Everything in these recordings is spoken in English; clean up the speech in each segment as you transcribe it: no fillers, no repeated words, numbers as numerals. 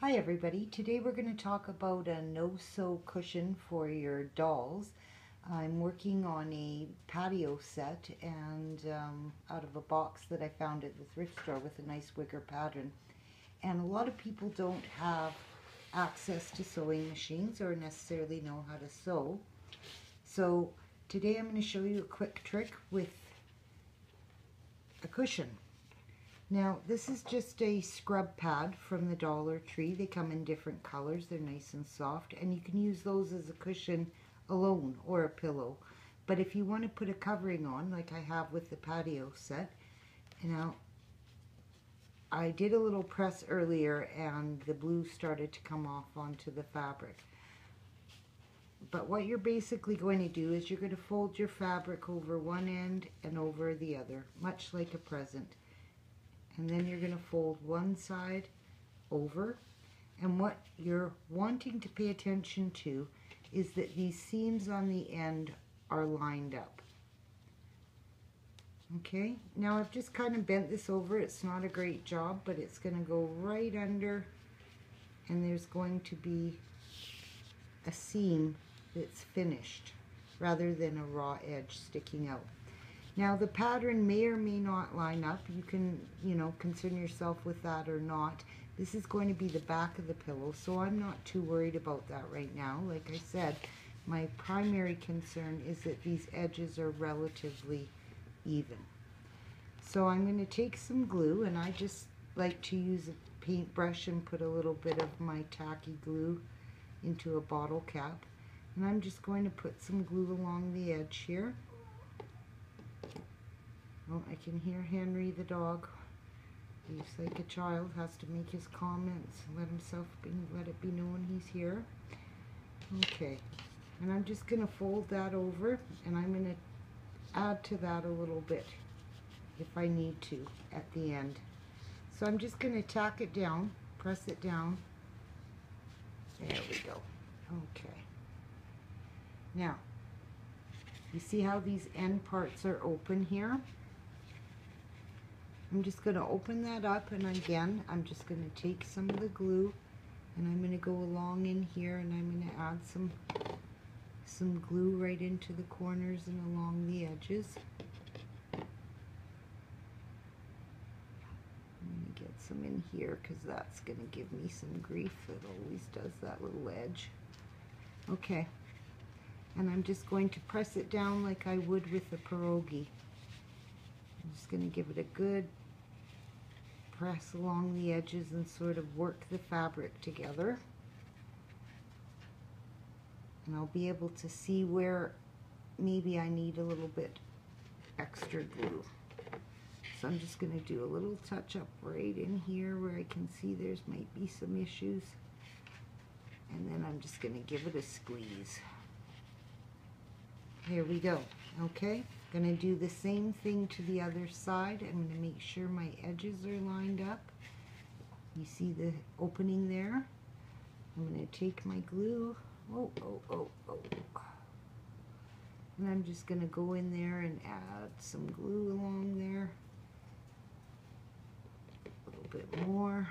Hi everybody, today we're going to talk about a no-sew cushion for your dolls. I'm working on a patio set and out of a box that I found at the thrift store with a nice wicker pattern. And a lot of people don't have access to sewing machines or necessarily know how to sew. So today I'm going to show you a quick trick with a cushion. Now, this is just a scrub pad from the Dollar Tree. They come in different colors. They're nice and soft, and you can use those as a cushion alone or a pillow. But if you want to put a covering on, like I have with the patio set, now I did a little press earlier and the glue started to come off onto the fabric. But what you're basically going to do is you're going to fold your fabric over one end and over the other, much like a present. And then you're going to fold one side over, and what you're wanting to pay attention to is that these seams on the end are lined up. Okay, now I've just kind of bent this over. It's not a great job, but it's going to go right under, and there's going to be a seam that's finished rather than a raw edge sticking out. Now the pattern may or may not line up. You can, concern yourself with that or not. This is going to be the back of the pillow, so I'm not too worried about that right now. Like I said, my primary concern is that these edges are relatively even. So I'm going to take some glue, and I just like to use a paintbrush and put a little bit of my tacky glue into a bottle cap. And I'm just going to put some glue along the edge here. Oh, I can hear Henry the dog. He's like a child, has to make his comments, let it be known he's here. Okay, and I'm just going to fold that over, and I'm going to add to that a little bit if I need to at the end. So I'm just going to tack it down, press it down. There we go. Okay. Now, you see how these end parts are open here? I'm just going to open that up, and again, I'm just going to take some of the glue, and I'm going to go along in here, and I'm going to add some glue right into the corners and along the edges. I'm going to get some in here because that's going to give me some grief. It always does, that little edge. Okay, and I'm just going to press it down like I would with a pierogi. I'm just going to give it a good press along the edges and sort of work the fabric together. And I'll be able to see where maybe I need a little bit extra glue. So I'm just going to do a little touch up right in here where I can see there's might be some issues. And then I'm just going to give it a squeeze. There we go. Okay, going to do the same thing to the other side. I'm going to make sure my edges are lined up. You see the opening there? I'm going to take my glue. Oh. And I'm just going to go in there and add some glue along there. A little bit more.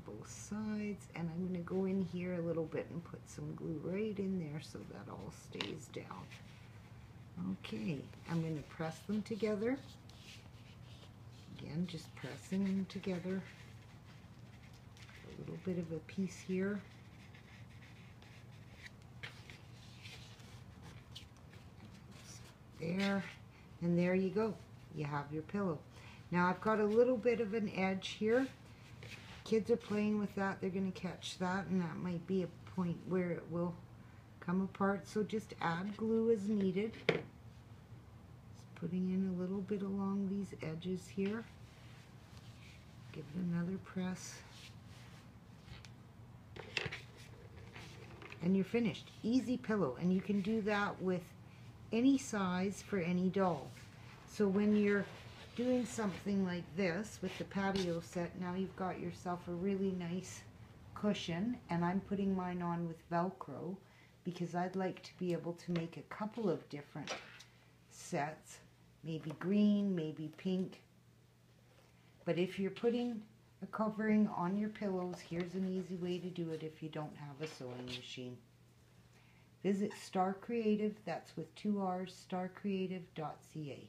Both sides, and I'm going to go in here a little bit and put some glue right in there so that all stays down. Okay, I'm going to press them together. Again, just pressing them together. A little bit of a piece here. There, and there you go. You have your pillow. Now I've got a little bit of an edge here. Kids are playing with that, they're going to catch that, and that might be a point where it will come apart. So just add glue as needed. Just putting in a little bit along these edges here. Give it another press. And you're finished. Easy pillow, and you can do that with any size for any doll. So when you're doing something like this with the patio set, now you've got yourself a really nice cushion, and I'm putting mine on with Velcro because I'd like to be able to make a couple of different sets, maybe green, maybe pink. But if you're putting a covering on your pillows, here's an easy way to do it if you don't have a sewing machine. Visit Star Creative, that's with 2 R's, starcreative.ca.